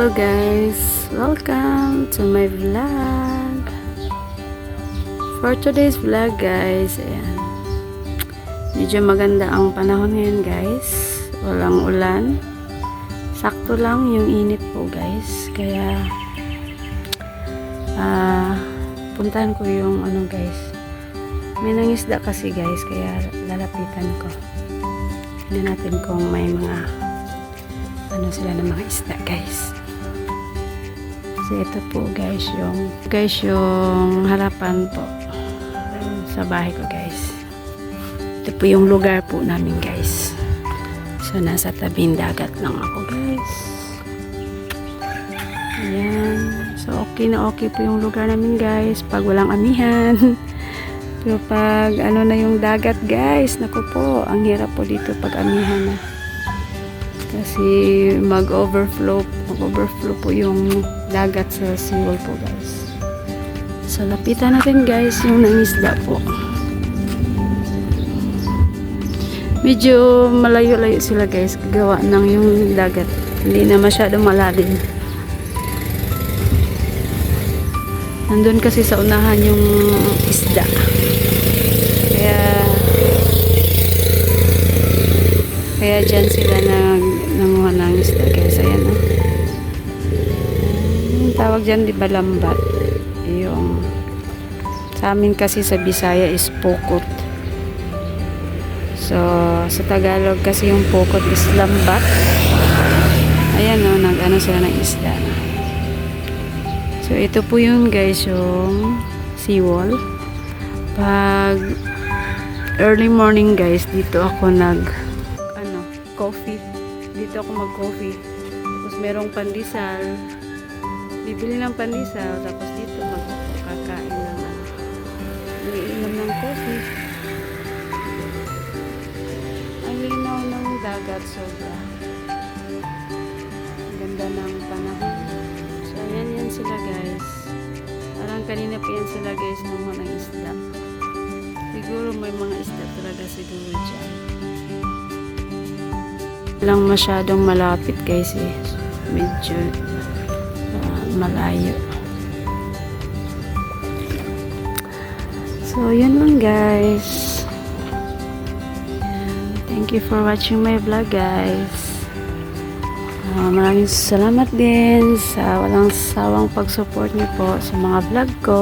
Hello guys, welcome to my vlog. For today's vlog guys, ayan, medyo maganda ang panahon ngayon guys, walang ulan, sakto lang yung init po guys, kaya puntahan ko yung ano guys, may nangisda kasi guys, kaya lalapitan ko. Tignan natin kung may mga ano sila ng mga isda guys. So ito po guys yung harapan po sa bahay ko guys. Ito po yung lugar po namin guys. So nasa tabing dagat lang ako guys. Ayan. So okay na okay po yung lugar namin guys pag walang amihan. Pero pag ano na yung dagat guys, naku po, ang hirap po dito pag amihan na. Kasi mag-overflow po yung dagat sa seawall po guys. So lapitan natin guys yung nangisda po. Medyo malayo-layo sila guys, gawa ng yung dagat. Hindi na masyadong malalim. Nandun kasi sa unahan yung isda. Kaya dyan sila nanguha ng isda guys. Ayan o. Yung tawag dyan di ba lambat? Yung sa amin kasi sa Bisaya is pukot. So sa Tagalog kasi yung pukot is lambat. Ayan o, nag-ano sila ng isda. So ito po yung guys yung seawall. Pag early morning guys, dito ako coffee. Dito ako mag-coffee. Tapos merong pandesal. Bibili ng pandesal. Tapos dito kakain ng iinom ng coffee. Ang linaw ng dagat sobra. Ang ganda ng panahon. So ayan sila guys. Parang kanina pa yan sila guys ng mga isda. Siguro may mga isda talaga siguro dyan. Lang masyadong malapit guys eh. Medyo malayo. So yun lang guys. Thank you for watching my vlog guys. Maraming salamat din sa walang sawang pag-support niyo po sa mga vlog ko.